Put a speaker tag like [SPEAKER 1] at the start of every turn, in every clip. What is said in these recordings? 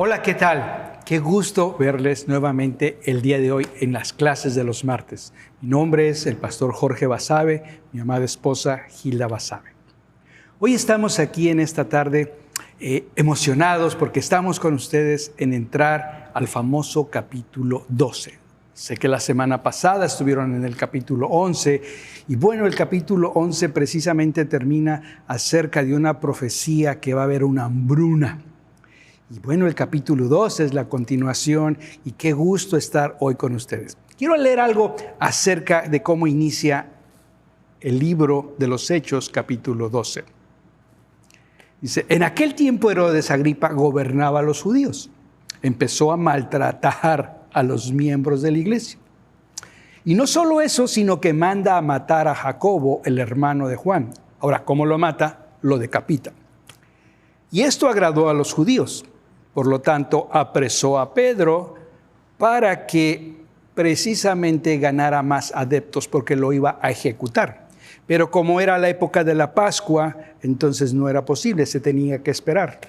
[SPEAKER 1] Hola, ¿qué tal? Qué gusto verles nuevamente el día de hoy en las clases de los martes. Mi nombre es el pastor Jorge Basabe, mi amada esposa Gilda Basabe. Hoy estamos aquí en esta tarde emocionados porque estamos con ustedes en entrar al famoso capítulo 12. Sé que la semana pasada estuvieron en el capítulo 11 y bueno, el capítulo 11 precisamente termina acerca de una profecía que va a haber una hambruna. Y bueno, el capítulo 12 es la continuación y qué gusto estar hoy con ustedes. Quiero leer algo acerca de cómo inicia el libro de los Hechos, capítulo 12. Dice, en aquel tiempo Herodes Agripa gobernaba a los judíos. Empezó a maltratar a los miembros de la iglesia. Y no solo eso, sino que manda a matar a Jacobo, el hermano de Juan. Ahora, ¿cómo lo mata? Lo decapita. Y esto agradó a los judíos. Por lo tanto, apresó a Pedro para que precisamente ganara más adeptos porque lo iba a ejecutar. Pero como era la época de la Pascua, entonces no era posible, se tenía que esperar.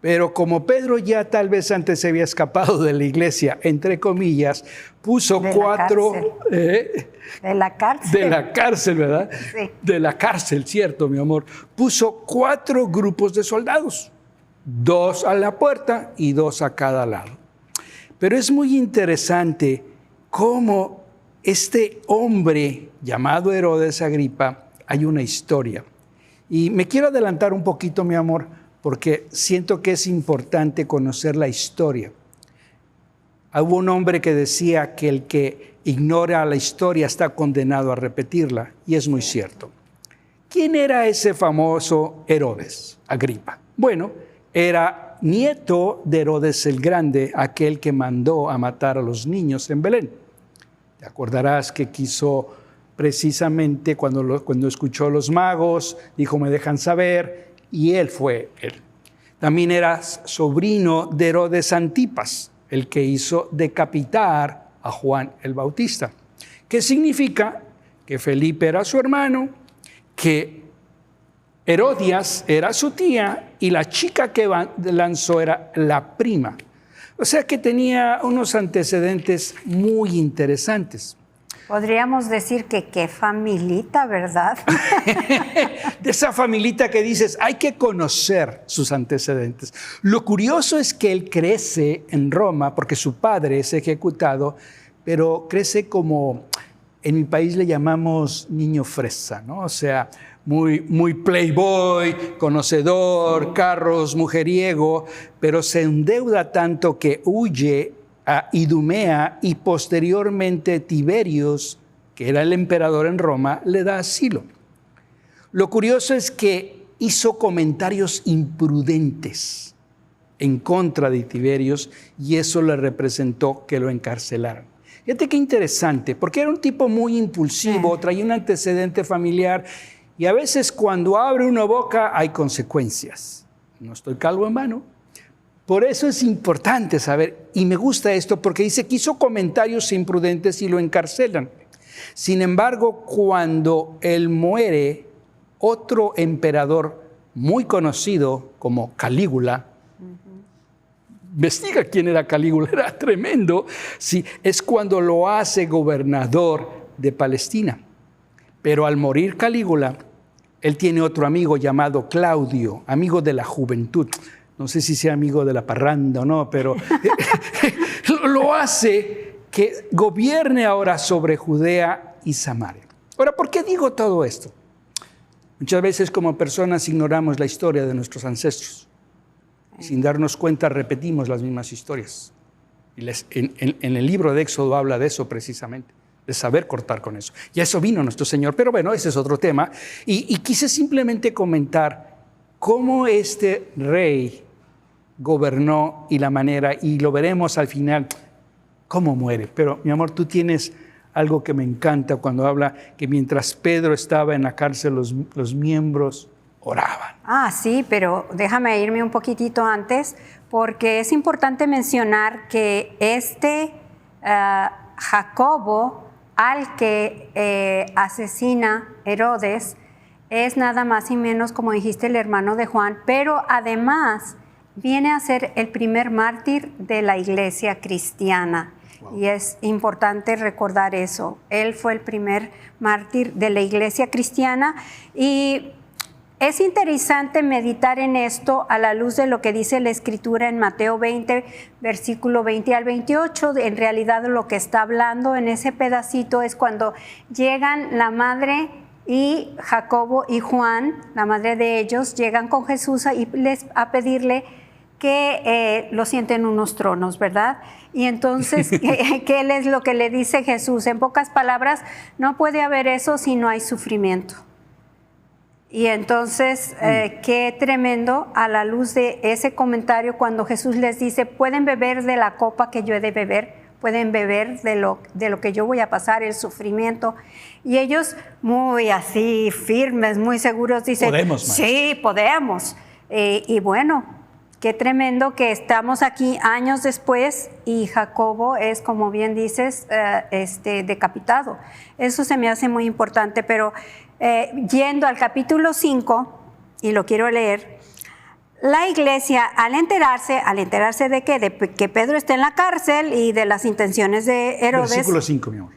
[SPEAKER 1] Pero como Pedro ya tal vez antes se había escapado de la iglesia, entre comillas, puso
[SPEAKER 2] de la cárcel,
[SPEAKER 1] ¿verdad?
[SPEAKER 2] Sí.
[SPEAKER 1] De la cárcel, cierto, mi amor. Puso 4 grupos de soldados, 2 a la puerta y 2 a cada lado. Pero es muy interesante cómo este hombre llamado Herodes Agripa, hay una historia. Y me quiero adelantar un poquito, mi amor, porque siento que es importante conocer la historia. Hubo un hombre que decía que el que ignora la historia está condenado a repetirla, y es muy cierto. ¿Quién era ese famoso Herodes Agripa? Bueno, era nieto de Herodes el Grande, aquel que mandó a matar a los niños en Belén. Te acordarás que quiso precisamente cuando escuchó a los magos, dijo, me dejan saber, y él fue él. También era sobrino de Herodes Antipas, el que hizo decapitar a Juan el Bautista. ¿Qué significa? Que Felipe era su hermano, que Herodias era su tía y la chica que lanzó era la prima. O sea que tenía unos antecedentes muy interesantes.
[SPEAKER 2] Podríamos decir que qué familita, ¿verdad?
[SPEAKER 1] De esa familita que dices, hay que conocer sus antecedentes. Lo curioso es que él crece en Roma porque su padre es ejecutado, pero crece como, en mi país le llamamos niño fresa, ¿no? O sea, muy playboy, conocedor, carros, mujeriego, pero se endeuda tanto que huye a Idumea y posteriormente Tiberios, que era el emperador en Roma, le da asilo. Lo curioso es que hizo comentarios imprudentes en contra de Tiberios y eso le representó que lo encarcelaran. Fíjate qué interesante, porque era un tipo muy impulsivo, traía un antecedente familiar y a veces cuando abre una boca hay consecuencias. No estoy calvo en vano. Por eso es importante saber, y me gusta esto porque dice que hizo comentarios imprudentes y lo encarcelan. Sin embargo, cuando él muere, otro emperador muy conocido como Calígula, investiga quién era Calígula, era tremendo, sí, es cuando lo hace gobernador de Palestina. Pero al morir Calígula, él tiene otro amigo llamado Claudio, amigo de la juventud. No sé si sea amigo de la parranda o no, pero lo hace que gobierne ahora sobre Judea y Samaria. Ahora, ¿por qué digo todo esto? Muchas veces como personas ignoramos la historia de nuestros ancestros. Sin darnos cuenta repetimos las mismas historias. Y en el libro de Éxodo habla de eso precisamente, de saber cortar con eso. Y a eso vino nuestro Señor, pero bueno, ese es otro tema. Y quise simplemente comentar cómo este rey gobernó y la manera, y lo veremos al final, cómo muere. Pero, mi amor, tú tienes algo que me encanta cuando habla que mientras Pedro estaba en la cárcel, los miembros oraban.
[SPEAKER 2] Ah, sí, pero déjame irme un poquitito antes, porque es importante mencionar que Jacobo, al que asesina Herodes, es nada más y menos, como dijiste, el hermano de Juan, pero además viene a ser el primer mártir de la iglesia cristiana. Wow. Y es importante recordar eso. Él fue el primer mártir de la iglesia cristiana y es interesante meditar en esto a la luz de lo que dice la Escritura en Mateo 20, versículo 20 al 28. En realidad lo que está hablando en ese pedacito es cuando llegan la madre y Jacobo y Juan, la madre de ellos, llegan con Jesús a pedirle que lo sienten en unos tronos, ¿verdad? Y entonces, ¿qué es lo que le dice Jesús? En pocas palabras, no puede haber eso si no hay sufrimiento. Y entonces, qué tremendo a la luz de ese comentario cuando Jesús les dice, pueden beber de la copa que yo he de beber, pueden beber de lo que yo voy a pasar, el sufrimiento. Y ellos muy así, firmes, muy seguros, dicen,
[SPEAKER 1] ¿podemos, maestro?
[SPEAKER 2] Sí, podemos. Y bueno, qué tremendo que estamos aquí años después y Jacobo es, como bien dices, decapitado. Eso se me hace muy importante, pero yendo al capítulo 5, y lo quiero leer, la iglesia al enterarse de qué, de que Pedro está en la cárcel y de las intenciones de Herodes.
[SPEAKER 1] Versículo 5, mi amor.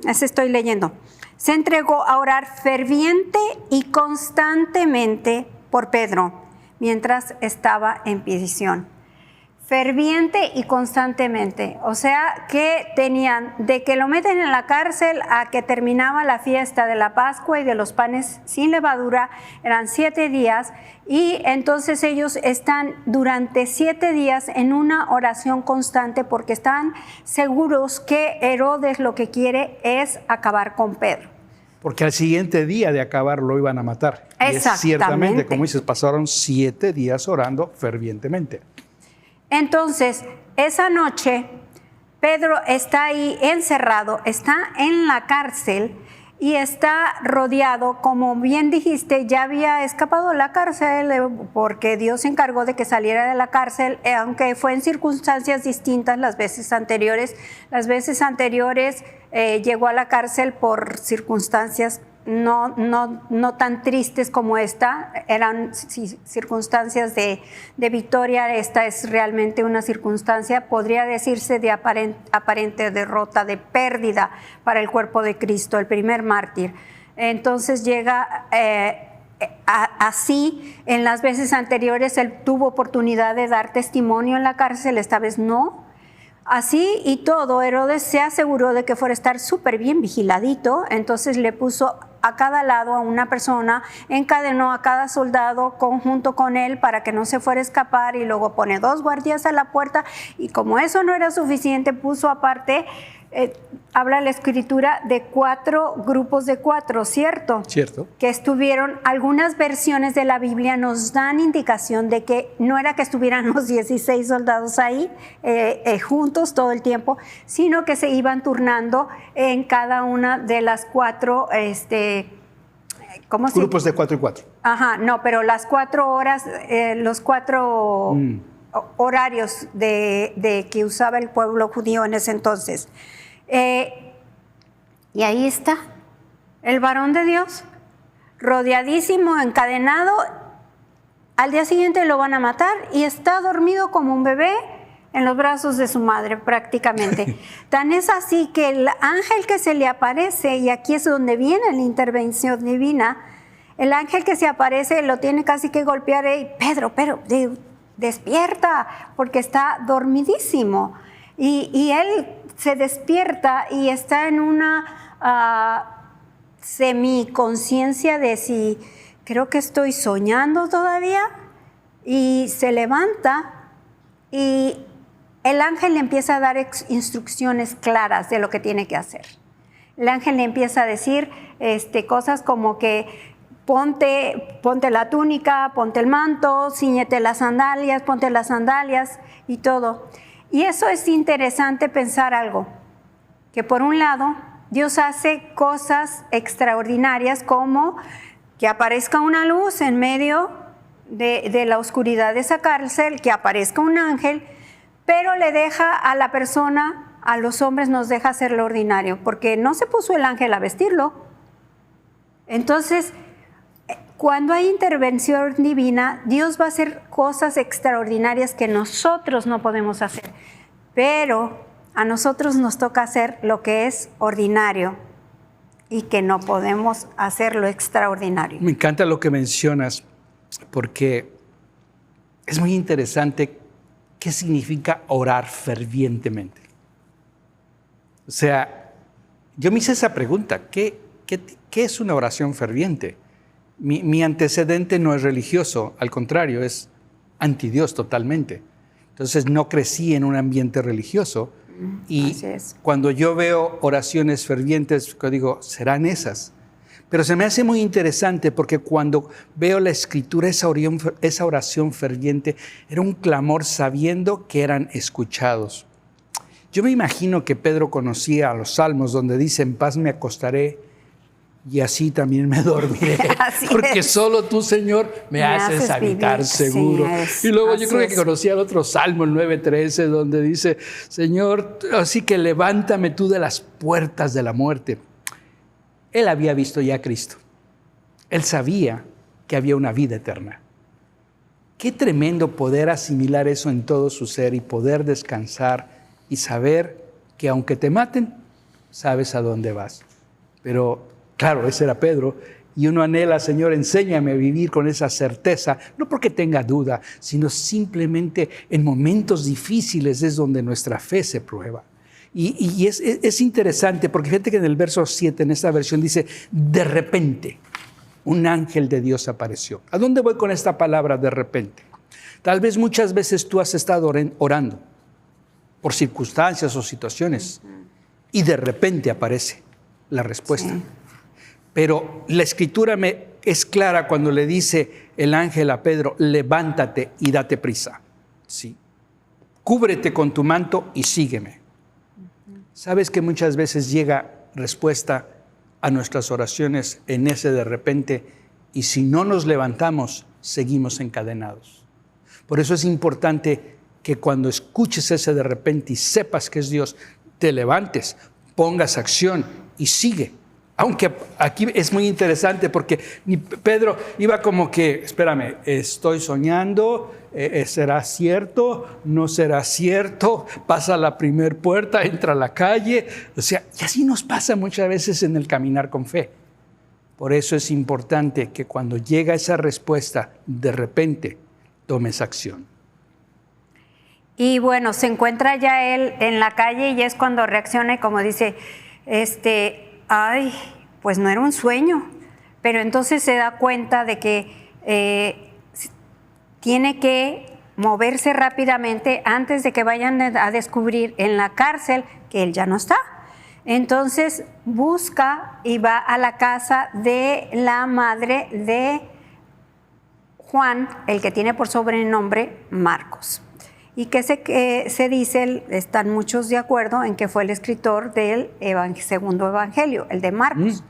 [SPEAKER 2] Ese estoy leyendo. Se entregó a orar ferviente y constantemente por Pedro mientras estaba en prisión. Ferviente y constantemente. O sea, que tenían de que lo meten en la cárcel a que terminaba la fiesta de la Pascua y de los panes sin levadura. Eran 7 días y entonces ellos están durante 7 días en una oración constante porque están seguros que Herodes lo que quiere es acabar con Pedro.
[SPEAKER 1] Porque al siguiente día de acabar lo iban a matar. Y es ciertamente, como dices, pasaron 7 días orando fervientemente.
[SPEAKER 2] Entonces, esa noche, Pedro está ahí encerrado, está en la cárcel y está rodeado, como bien dijiste, ya había escapado de la cárcel porque Dios se encargó de que saliera de la cárcel, aunque fue en circunstancias distintas las veces anteriores. Las veces anteriores llegó a la cárcel por circunstancias no tan tristes como esta, eran circunstancias de victoria. Esta es realmente una circunstancia, podría decirse, de aparente derrota, de pérdida para el cuerpo de Cristo, el primer mártir. Entonces llega así. En las veces anteriores él tuvo oportunidad de dar testimonio en la cárcel, esta vez no. Así y todo, Herodes se aseguró de que fuera a estar súper bien vigiladito, entonces le puso a cada lado a una persona, encadenó a cada soldado junto con él para que no se fuera a escapar y luego pone 2 guardias a la puerta y como eso no era suficiente, puso aparte, habla la Escritura de 4 grupos de 4, ¿cierto?
[SPEAKER 1] Cierto.
[SPEAKER 2] Que estuvieron, algunas versiones de la Biblia nos dan indicación de que no era que estuvieran los 16 soldados ahí juntos todo el tiempo, sino que se iban turnando en cada una de las 4,
[SPEAKER 1] grupos de 4 y 4.
[SPEAKER 2] Ajá, no, pero las 4 horas, los 4 horarios de que usaba el pueblo judío en ese entonces. Y ahí está el varón de Dios, rodeadísimo, encadenado. Al día siguiente lo van a matar y está dormido como un bebé en los brazos de su madre prácticamente. Tan es así que el ángel que se le aparece, y aquí es donde viene la intervención divina, el ángel que se aparece lo tiene casi que golpear, Pedro, despierta, porque está dormidísimo. Y él se despierta y está en una semiconciencia de si creo que estoy soñando todavía, y se levanta y el ángel le empieza a dar instrucciones claras de lo que tiene que hacer. El ángel le empieza a decir cosas como que ponte la túnica, ponte el manto, cíñete las sandalias, ponte las sandalias y todo. Y eso es interesante pensar algo, que por un lado Dios hace cosas extraordinarias como que aparezca una luz en medio de la oscuridad de esa cárcel, que aparezca un ángel, pero le deja a la persona, a los hombres nos deja hacer lo ordinario, porque no se puso el ángel a vestirlo. Entonces, Cuando hay intervención divina, Dios va a hacer cosas extraordinarias que nosotros no podemos hacer, pero a nosotros nos toca hacer lo que es ordinario y que no podemos hacer lo extraordinario.
[SPEAKER 1] Me encanta lo que mencionas, porque es muy interesante qué significa orar fervientemente. O sea, yo me hice esa pregunta, ¿qué es una oración ferviente? Mi antecedente no es religioso, al contrario, es antidios totalmente. Entonces no crecí en un ambiente religioso y cuando yo veo oraciones fervientes, yo digo, ¿serán esas? Pero se me hace muy interesante porque cuando veo la escritura, esa oración ferviente era un clamor sabiendo que eran escuchados. Yo me imagino que Pedro conocía a los salmos donde dice, en paz me acostaré y así también me dormiré, porque solo tú, Señor, me haces habitar vivir seguro. Y luego yo creo que conocía el otro salmo, el 9:13, donde dice, Señor, así que levántame tú de las puertas de la muerte. Él había visto ya a Cristo. Él sabía que había una vida eterna. Qué tremendo poder asimilar eso en todo su ser y poder descansar y saber que aunque te maten, sabes a dónde vas. Pero claro, ese era Pedro, y uno anhela, Señor, enséñame a vivir con esa certeza, no porque tenga duda, sino simplemente en momentos difíciles es donde nuestra fe se prueba. Y es interesante, porque fíjate que en el verso 7, en esta versión, dice, de repente, un ángel de Dios apareció. ¿A dónde voy con esta palabra de repente? Tal vez muchas veces tú has estado orando por circunstancias o situaciones, y de repente aparece la respuesta. Sí. Pero la escritura es clara cuando le dice el ángel a Pedro, levántate y date prisa. ¿Sí? Cúbrete con tu manto y sígueme. ¿Sabes que muchas veces llega respuesta a nuestras oraciones en ese de repente? Y si no nos levantamos, seguimos encadenados. Por eso es importante que cuando escuches ese de repente y sepas que es Dios, te levantes, pongas acción y sigue. Aunque aquí es muy interesante porque Pedro iba como que, espérame, estoy soñando, ¿será cierto? ¿No será cierto? Pasa la primer puerta, entra a la calle. O sea, y así nos pasa muchas veces en el caminar con fe. Por eso es importante que cuando llega esa respuesta, de repente, tomes acción.
[SPEAKER 2] Y bueno, se encuentra ya él en la calle y es cuando reacciona y como dice, ay, pues no era un sueño, pero entonces se da cuenta de que tiene que moverse rápidamente antes de que vayan a descubrir en la cárcel que él ya no está. Entonces busca y va a la casa de la madre de Juan, el que tiene por sobrenombre Marcos. Y que se dice, están muchos de acuerdo en que fue el escritor del segundo evangelio, el de Marcos.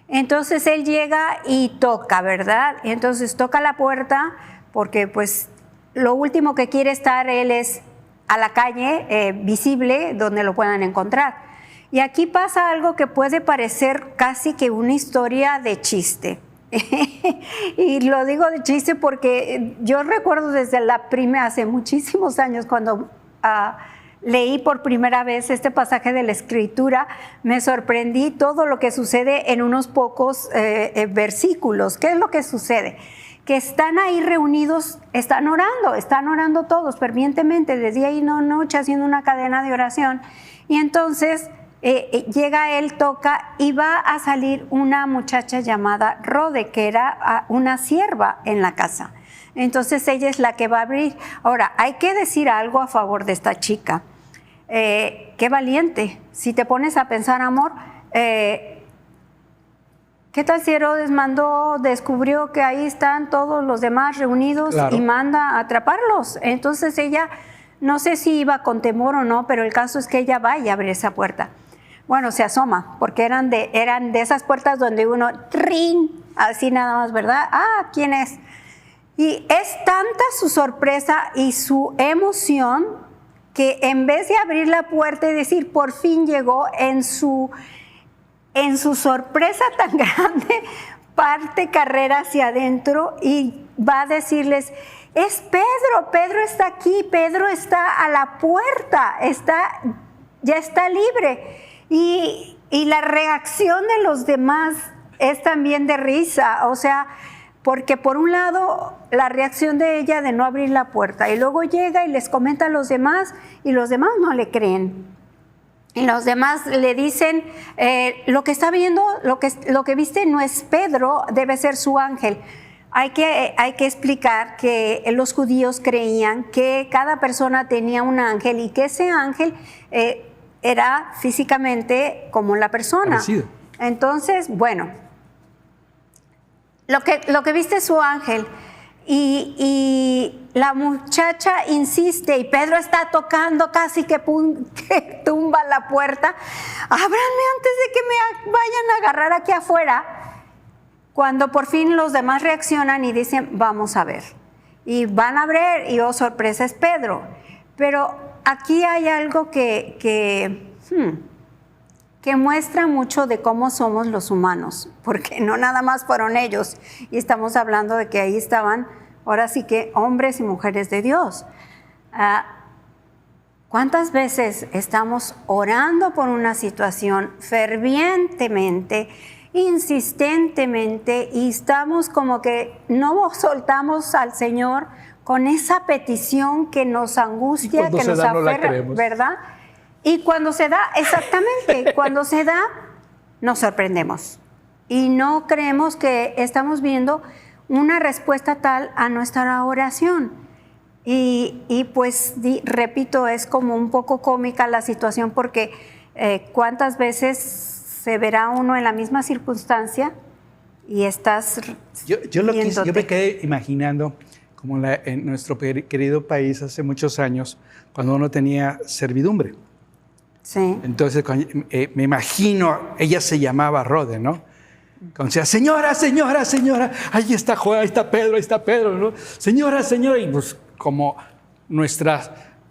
[SPEAKER 2] Entonces él llega y toca, ¿verdad? Entonces toca la puerta porque pues lo último que quiere estar él es a la calle, visible, donde lo puedan encontrar. Y aquí pasa algo que puede parecer casi que una historia de chiste. Y lo digo de chiste porque yo recuerdo desde hace muchísimos años cuando leí por primera vez este pasaje de la Escritura, me sorprendí todo lo que sucede en unos pocos versículos. ¿Qué es lo que sucede? Que están ahí reunidos, están orando todos fervientemente, de día y noche, haciendo una cadena de oración. Y entonces llega él, toca y va a salir una muchacha llamada Rode, que era una sierva en la casa. Entonces ella es la que va a abrir. Ahora, hay que decir algo a favor de esta chica. Qué valiente. Si te pones a pensar, amor, ¿qué tal si Herodes descubrió que ahí están todos los demás reunidos? Claro. Y manda a atraparlos? Entonces ella, no sé si iba con temor o no, pero el caso es que ella va y abre esa puerta. Bueno, se asoma, porque eran de esas puertas donde uno, ¡trin! Así nada más, ¿verdad? Ah, ¿quién es? Y es tanta su sorpresa y su emoción que en vez de abrir la puerta y decir, por fin llegó, en su sorpresa tan grande, parte carrera hacia adentro y va a decirles, es Pedro, Pedro está aquí, Pedro está a la puerta, ya está libre. Y la reacción de los demás es también de risa, o sea, porque por un lado la reacción de ella de no abrir la puerta y luego llega y les comenta a los demás y los demás no le creen. Y los demás le dicen, lo que está viendo, lo que viste no es Pedro, debe ser su ángel. Hay que explicar que los judíos creían que cada persona tenía un ángel y que ese ángel era físicamente como la persona.
[SPEAKER 1] Parecido.
[SPEAKER 2] Entonces, bueno, lo que viste es su ángel. Y la muchacha insiste y Pedro está tocando casi que tumba la puerta. Ábranme antes de que me vayan a agarrar aquí afuera. Cuando por fin los demás reaccionan y dicen, vamos a ver. Y van a ver y oh, sorpresa, es Pedro. Pero aquí hay algo que muestra mucho de cómo somos los humanos, porque no nada más fueron ellos, y estamos hablando de que ahí estaban, ahora sí que hombres y mujeres de Dios. ¿Cuántas veces estamos orando por una situación fervientemente, insistentemente, y estamos como que no soltamos al Señor con esa petición que nos angustia, que nos aferra, ¿verdad? Y cuando se da, exactamente, cuando se da, nos sorprendemos. Y no creemos que estamos viendo una respuesta tal a nuestra oración. Y pues, repito, es como un poco cómica la situación porque cuántas veces se verá uno en la misma circunstancia y estás
[SPEAKER 1] yo me quedé imaginando como en nuestro querido país hace muchos años, cuando uno tenía servidumbre.
[SPEAKER 2] Sí.
[SPEAKER 1] Entonces, me imagino, ella se llamaba Rode, ¿no? Cuando decía, señora, señora, señora, ahí está Juan, ahí está Pedro, ¿no? Señora, señora, y pues como nuestro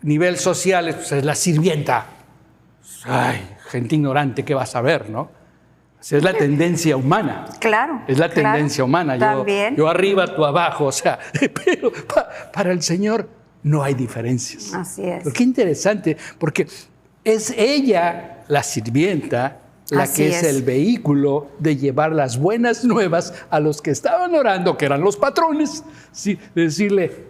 [SPEAKER 1] nivel social pues, es la sirvienta. Ay, gente ignorante, ¿qué vas a ver, no? Esa es la tendencia humana.
[SPEAKER 2] Claro.
[SPEAKER 1] Es la tendencia humana. Yo arriba, tú abajo, o sea, pero para el Señor no hay diferencias.
[SPEAKER 2] Así es.
[SPEAKER 1] Pero qué interesante, porque es ella, la sirvienta, la que es el vehículo de llevar las buenas nuevas a los que estaban orando, que eran los patrones, ¿sí? De decirle,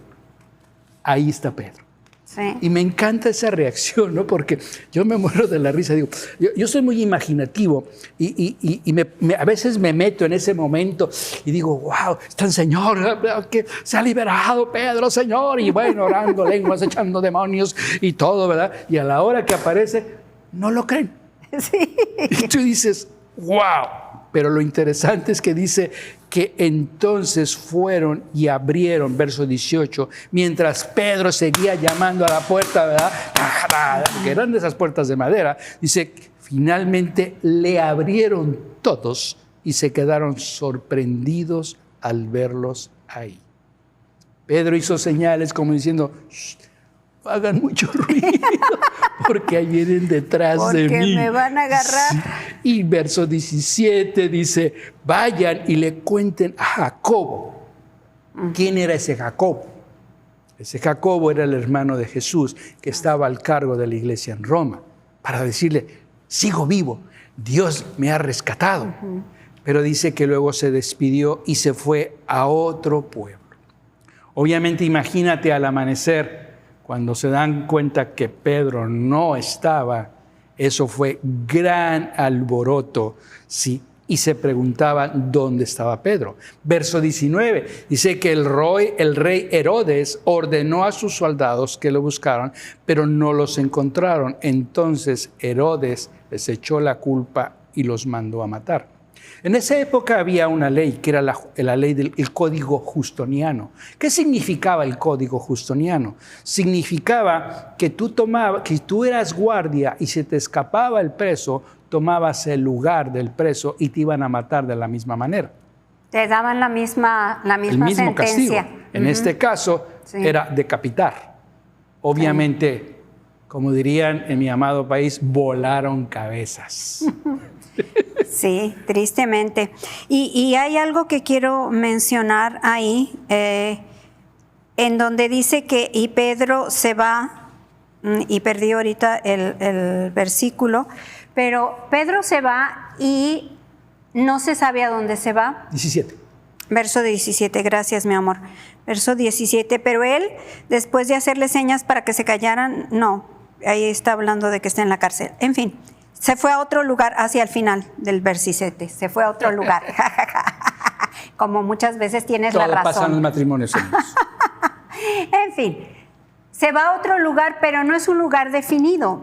[SPEAKER 1] ahí está Pedro.
[SPEAKER 2] Sí.
[SPEAKER 1] Y me encanta esa reacción, ¿no? Porque yo me muero de la risa. Digo, yo soy muy imaginativo y a veces me meto en ese momento y digo, wow, está el Señor, que se ha liberado Pedro, Señor. Y bueno, orando lenguas, echando demonios y todo, ¿verdad? Y a la hora que aparece, no lo creen.
[SPEAKER 2] Sí.
[SPEAKER 1] Y tú dices, wow. Pero lo interesante es que dice que entonces fueron y abrieron, verso 18, mientras Pedro seguía llamando a la puerta, ¿verdad? Que eran de esas puertas de madera. Dice, finalmente le abrieron todos y se quedaron sorprendidos al verlos ahí. Pedro hizo señales como diciendo, hagan mucho ruido, porque ahí vienen detrás de mí.
[SPEAKER 2] Porque me van a agarrar.
[SPEAKER 1] Sí. Y verso 17 dice, vayan y le cuenten a Jacobo. ¿Quién era ese Jacobo? Ese Jacobo era el hermano de Jesús, que estaba al cargo de la iglesia en Roma, para decirle, sigo vivo, Dios me ha rescatado. Pero dice que luego se despidió y se fue a otro pueblo. Obviamente, imagínate al amanecer, cuando se dan cuenta que Pedro no estaba, eso fue gran alboroto, ¿sí? Y se preguntaban dónde estaba Pedro. Verso 19, dice que el rey Herodes ordenó a sus soldados que lo buscaran, pero no los encontraron. Entonces Herodes les echó la culpa y los mandó a matar. En esa época había una ley que era la ley del Código Justiniano. ¿Qué significaba el Código Justiniano? Significaba que tú eras guardia y se te escapaba el preso, tomabas el lugar del preso y te iban a matar de la misma manera.
[SPEAKER 2] Te daban la misma
[SPEAKER 1] el mismo
[SPEAKER 2] sentencia.
[SPEAKER 1] Castigo. En este caso era decapitar. Obviamente, como dirían en mi amado país, volaron cabezas.
[SPEAKER 2] Sí, tristemente. Y hay algo que quiero mencionar ahí, en donde dice que y Pedro se va, y perdí ahorita el versículo, pero Pedro se va y no se sabe a dónde se va.
[SPEAKER 1] 17.
[SPEAKER 2] Verso 17, gracias mi amor. Verso 17, pero él, después de hacerle señas para que se callaran, no, ahí está hablando de que está en la cárcel. En fin, se fue a otro lugar hacia el final del versículo, se fue a otro lugar. Como muchas veces tienes la razón.
[SPEAKER 1] Todo pasa en los matrimonios.
[SPEAKER 2] En fin, se va a otro lugar, pero no es un lugar definido.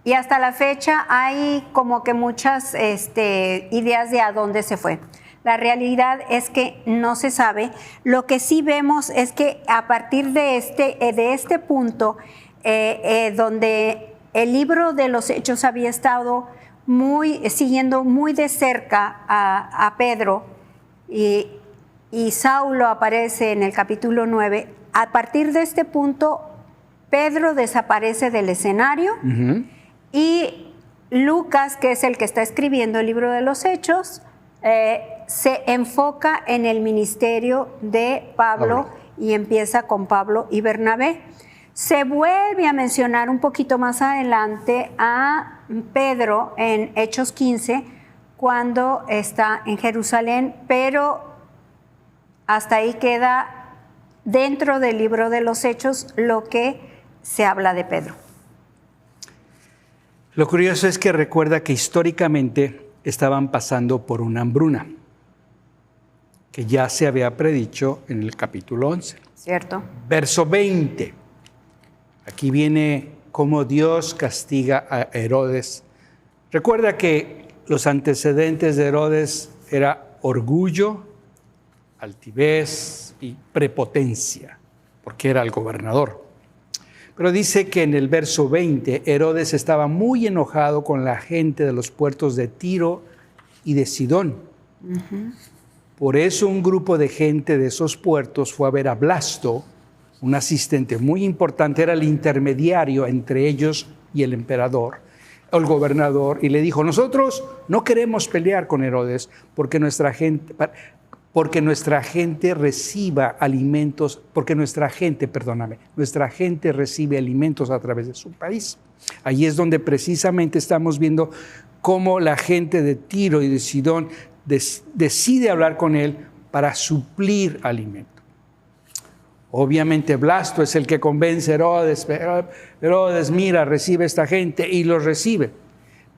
[SPEAKER 2] Y hasta la fecha hay como que muchas ideas de a dónde se fue. La realidad es que no se sabe. Lo que sí vemos es que a partir de este punto, donde el libro de los Hechos había estado siguiendo muy de cerca a Pedro, y Saulo aparece en el capítulo 9, a partir de este punto, Pedro desaparece del escenario. Y Lucas, que es el que está escribiendo el libro de los Hechos, se enfoca en el ministerio de Pablo y empieza con Pablo y Bernabé. Se vuelve a mencionar un poquito más adelante a Pedro en Hechos 15, cuando está en Jerusalén, pero hasta ahí queda dentro del libro de los Hechos lo que se habla de Pedro.
[SPEAKER 1] Lo curioso es que recuerda que históricamente estaban pasando por una hambruna, que ya se había predicho en el capítulo 11.
[SPEAKER 2] Cierto.
[SPEAKER 1] Verso 20. Aquí viene cómo Dios castiga a Herodes. Recuerda que los antecedentes de Herodes era orgullo, altivez y prepotencia, porque era el gobernador. Pero dice que en el verso 20, Herodes estaba muy enojado con la gente de los puertos de Tiro y de Sidón. Por eso un grupo de gente de esos puertos fue a ver a Blasto, un asistente muy importante, era el intermediario entre ellos y el emperador, o el gobernador, y le dijo: nosotros no queremos pelear con Herodes porque nuestra gente reciba alimentos, nuestra gente recibe alimentos a través de su país. Ahí es donde precisamente estamos viendo cómo la gente de Tiro y de Sidón decide hablar con él para suplir alimento. Obviamente Blasto es el que convence a Herodes. Herodes, mira, recibe a esta gente, y los recibe.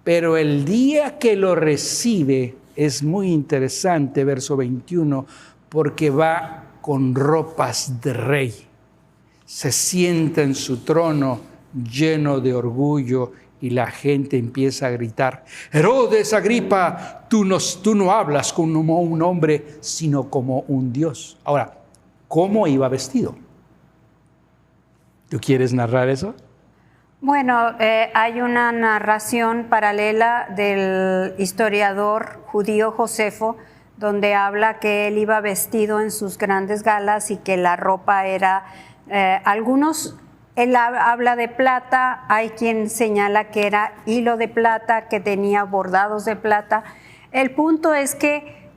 [SPEAKER 1] Pero el día que lo recibe es muy interesante, verso 21, porque va con ropas de rey. Se sienta en su trono lleno de orgullo y la gente empieza a gritar: Herodes Agripa, tú no hablas como un hombre, sino como un Dios. Ahora, ¿cómo iba vestido? ¿Tú quieres narrar eso?
[SPEAKER 2] Bueno, hay una narración paralela del historiador judío Josefo, donde habla que él iba vestido en sus grandes galas y que la ropa era, él habla de plata, hay quien señala que era hilo de plata, que tenía bordados de plata. El punto es que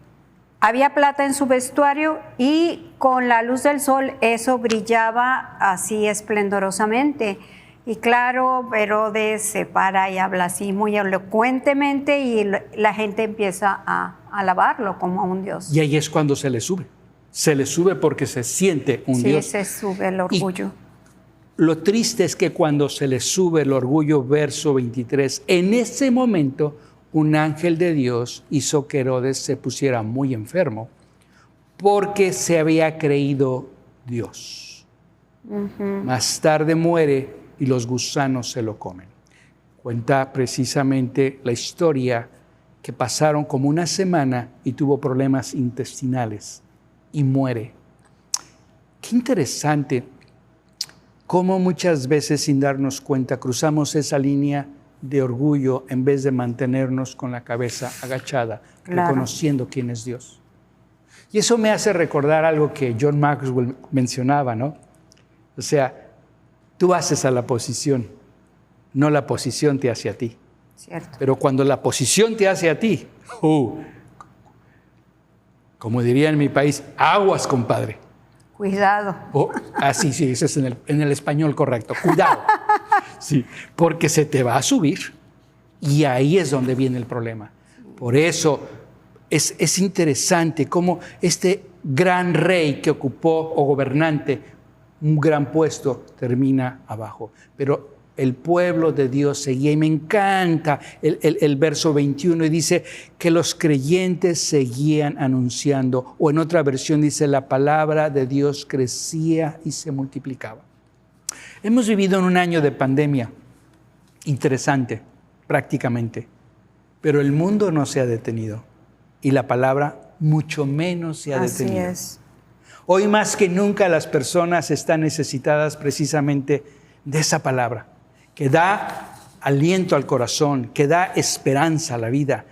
[SPEAKER 2] había plata en su vestuario y con la luz del sol eso brillaba así esplendorosamente. Y claro, Herodes se para y habla así muy elocuentemente y la gente empieza a alabarlo como a un Dios.
[SPEAKER 1] Y ahí es cuando se le sube. Se le sube porque se siente un Dios.
[SPEAKER 2] Sí, se sube el orgullo.
[SPEAKER 1] Y lo triste es que cuando se le sube el orgullo, verso 23, en ese momento un ángel de Dios hizo que Herodes se pusiera muy enfermo porque se había creído Dios. Más tarde muere y los gusanos se lo comen. Cuenta precisamente la historia que pasaron como una semana y tuvo problemas intestinales y muere. Qué interesante cómo muchas veces sin darnos cuenta cruzamos esa línea de orgullo en vez de mantenernos con la cabeza agachada, reconociendo quién es Dios. Y eso me hace recordar algo que John Maxwell mencionaba, ¿no? O sea, tú haces a la posición, no la posición te hace a ti.
[SPEAKER 2] Cierto.
[SPEAKER 1] Pero cuando la posición te hace a ti, como diría en mi país, aguas, compadre.
[SPEAKER 2] Cuidado.
[SPEAKER 1] Sí, ese es en el español correcto. Cuidado. Sí, porque se te va a subir y ahí es donde viene el problema. Por eso es interesante cómo este gran rey que ocupó o gobernante un gran puesto termina abajo. Pero el pueblo de Dios seguía y me encanta el verso 21 y dice que los creyentes seguían anunciando, o en otra versión dice la palabra de Dios crecía y se multiplicaba. Hemos vivido en un año de pandemia interesante, prácticamente, pero el mundo no se ha detenido y la palabra mucho menos se ha detenido.
[SPEAKER 2] Así es.
[SPEAKER 1] Hoy más que nunca las personas están necesitadas precisamente de esa palabra, que da aliento al corazón, que da esperanza a la vida.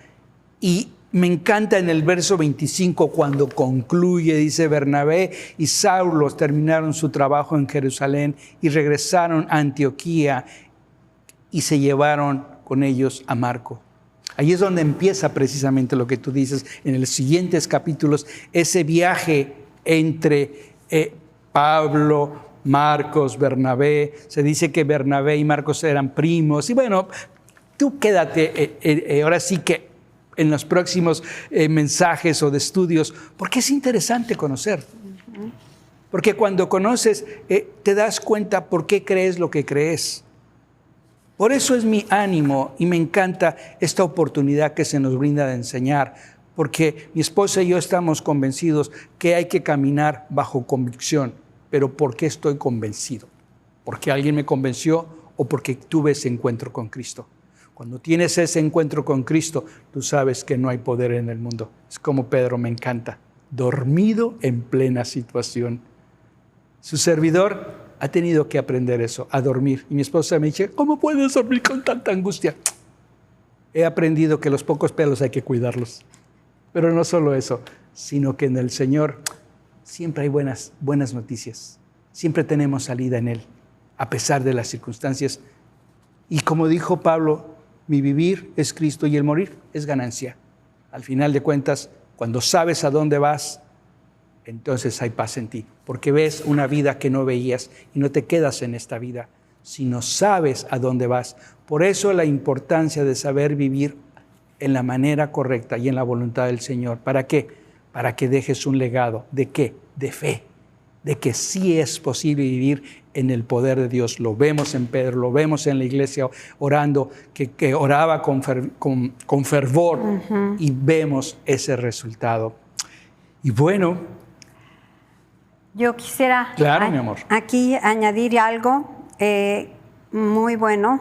[SPEAKER 1] Y me encanta en el verso 25 cuando concluye, dice: Bernabé y Saulo terminaron su trabajo en Jerusalén y regresaron a Antioquía y se llevaron con ellos a Marco. Ahí es donde empieza precisamente lo que tú dices en los siguientes capítulos, ese viaje entre Pablo, Marcos, Bernabé. Se dice que Bernabé y Marcos eran primos. Y bueno, tú quédate ahora sí que en los próximos mensajes o de estudios, porque es interesante conocer. Porque cuando conoces, te das cuenta por qué crees lo que crees. Por eso es mi ánimo y me encanta esta oportunidad que se nos brinda de enseñar, porque mi esposa y yo estamos convencidos que hay que caminar bajo convicción. Pero ¿por qué estoy convencido? ¿Porque alguien me convenció o porque tuve ese encuentro con Cristo? Cuando tienes ese encuentro con Cristo, tú sabes que no hay poder en el mundo. Es como Pedro, me encanta, dormido en plena situación. Su servidor ha tenido que aprender eso, a dormir. Y mi esposa me dice: ¿cómo puedes dormir con tanta angustia? He aprendido que los pocos pelos hay que cuidarlos. Pero no solo eso, sino que en el Señor siempre hay buenas noticias. Siempre tenemos salida en Él, a pesar de las circunstancias. Y como dijo Pablo, mi vivir es Cristo y el morir es ganancia. Al final de cuentas, cuando sabes a dónde vas, entonces hay paz en ti, porque ves una vida que no veías y no te quedas en esta vida, sino sabes a dónde vas. Por eso la importancia de saber vivir en la manera correcta y en la voluntad del Señor. ¿Para qué? Para que dejes un legado. ¿De qué? De fe, de que sí es posible vivir en el poder de Dios. Lo vemos en Pedro, lo vemos en la iglesia orando, que oraba con fervor, y vemos ese resultado. Y bueno,
[SPEAKER 2] yo quisiera
[SPEAKER 1] claro, mi amor,
[SPEAKER 2] aquí añadir algo muy bueno.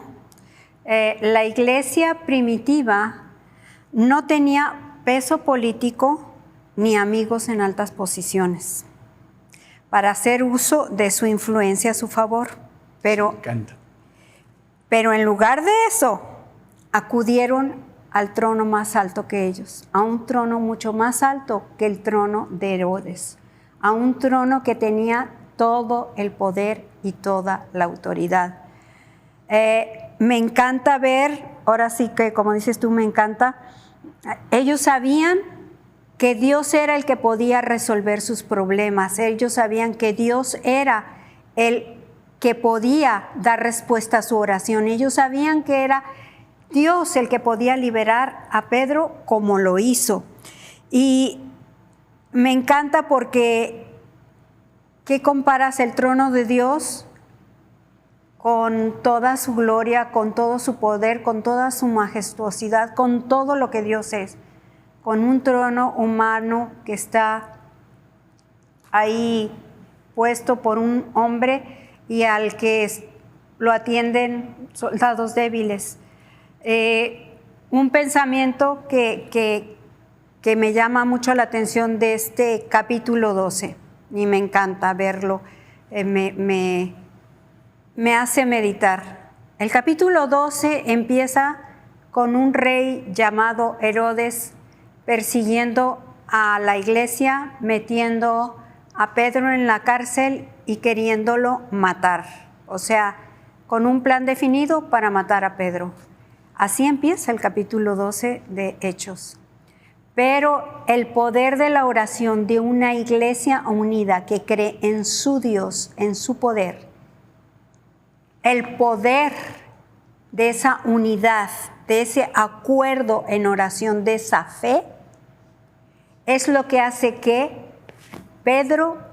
[SPEAKER 2] La iglesia primitiva no tenía peso político ni amigos en altas posiciones para hacer uso de su influencia a su favor. Pero en lugar de eso, acudieron al trono más alto que ellos, a un trono mucho más alto que el trono de Herodes, a un trono que tenía todo el poder y toda la autoridad. Me encanta ver, ahora sí que como dices tú, me encanta, ellos sabían que Dios era el que podía resolver sus problemas. Ellos sabían que Dios era el que podía dar respuesta a su oración. Ellos sabían que era Dios el que podía liberar a Pedro como lo hizo. Y me encanta porque ¿qué comparas el trono de Dios con toda su gloria, con todo su poder, con toda su majestuosidad, con todo lo que Dios es? Con un trono humano que está ahí puesto por un hombre y al que lo atienden soldados débiles. Un pensamiento que me llama mucho la atención de este capítulo 12 y me encanta verlo, me hace meditar. El capítulo 12 empieza con un rey llamado Herodes persiguiendo a la iglesia, metiendo a Pedro en la cárcel y queriéndolo matar. O sea, con un plan definido para matar a Pedro. Así empieza el capítulo 12 de Hechos. Pero el poder de la oración de una iglesia unida que cree en su Dios, en su poder, el poder de esa unidad, de ese acuerdo en oración, de esa fe, es lo que hace que Pedro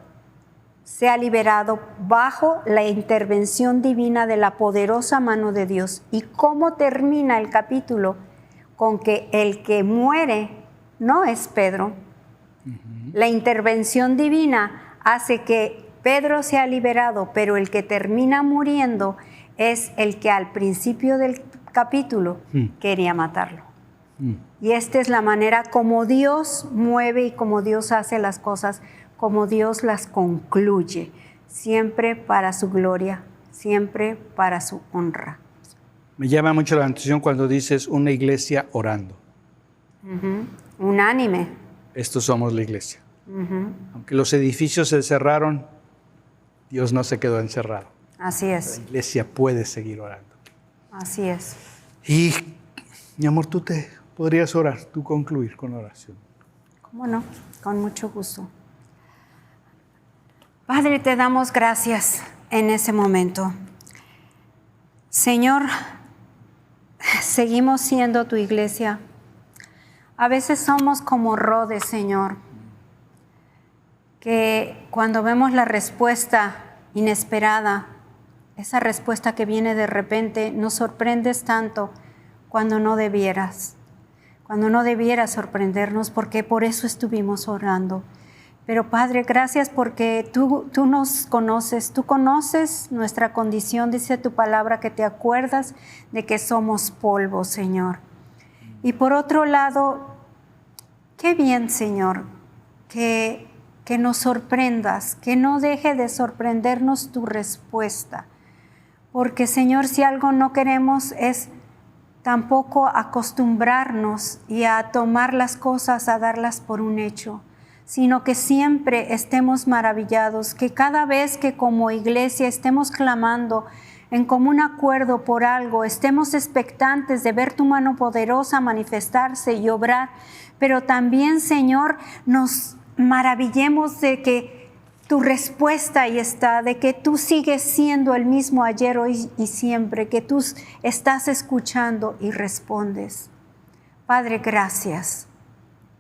[SPEAKER 2] sea liberado bajo la intervención divina de la poderosa mano de Dios. ¿Y cómo termina el capítulo? Con que el que muere no es Pedro. La intervención divina hace que Pedro sea liberado, pero el que termina muriendo es el que al principio del capítulo quería matarlo. Y esta es la manera como Dios mueve y como Dios hace las cosas, como Dios las concluye, siempre para su gloria, siempre para su honra.
[SPEAKER 1] Me llama mucho la atención cuando dices una iglesia orando.
[SPEAKER 2] Unánime.
[SPEAKER 1] Estos somos la iglesia. Aunque los edificios se cerraron, Dios no se quedó encerrado.
[SPEAKER 2] Así es.
[SPEAKER 1] La iglesia puede seguir orando.
[SPEAKER 2] Así es.
[SPEAKER 1] Y, mi amor, tú te podrías orar, tú concluir con la oración.
[SPEAKER 2] ¿Cómo no? Con mucho gusto. Padre, te damos gracias en ese momento. Señor, seguimos siendo tu iglesia. A veces somos como Rodes, Señor, que cuando vemos la respuesta inesperada, esa respuesta que viene de repente, nos sorprendes tanto cuando no debieras sorprendernos, porque por eso estuvimos orando. Pero Padre, gracias porque tú nos conoces, tú conoces nuestra condición, dice tu palabra que te acuerdas de que somos polvo, Señor. Y por otro lado, qué bien, Señor, que nos sorprendas, que no deje de sorprendernos tu respuesta. Porque, Señor, si algo no queremos es tampoco acostumbrarnos y a tomar las cosas, a darlas por un hecho, sino que siempre estemos maravillados, que cada vez que como iglesia estemos clamando en común acuerdo por algo, estemos expectantes de ver tu mano poderosa manifestarse y obrar, pero también, Señor, nos maravillemos de que tu respuesta ahí está, de que tú sigues siendo el mismo ayer, hoy y siempre, que tú estás escuchando y respondes. Padre, gracias.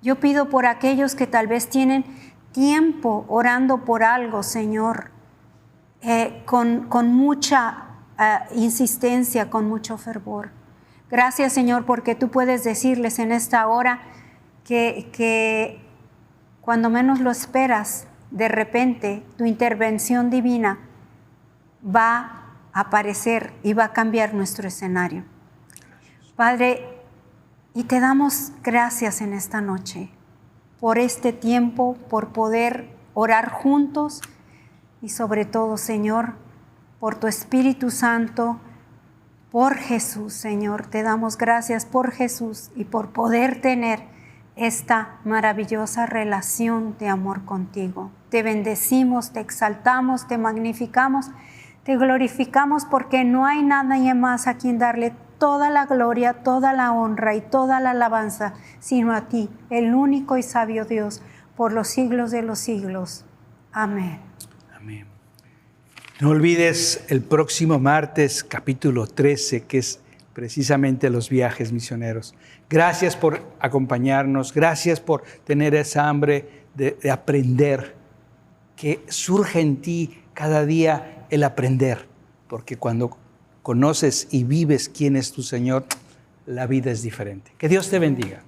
[SPEAKER 2] Yo pido por aquellos que tal vez tienen tiempo orando por algo, Señor, con mucha insistencia, con mucho fervor. Gracias, Señor, porque tú puedes decirles en esta hora que cuando menos lo esperas, de repente tu intervención divina va a aparecer y va a cambiar nuestro escenario. Padre, y te damos gracias en esta noche por este tiempo, por poder orar juntos y sobre todo, Señor, por tu Espíritu Santo, por Jesús, Señor. Te damos gracias por Jesús y por poder tener esta maravillosa relación de amor contigo. Te bendecimos, te exaltamos, te magnificamos, te glorificamos porque no hay nadie más a quien darle toda la gloria, toda la honra y toda la alabanza, sino a ti, el único y sabio Dios, por los siglos de los siglos. Amén.
[SPEAKER 1] Amén. No olvides el próximo martes, capítulo 13, que es precisamente los viajes misioneros. Gracias por acompañarnos, gracias por tener esa hambre de aprender, que surge en ti cada día el aprender, porque cuando conoces y vives quién es tu Señor, la vida es diferente. Que Dios te bendiga.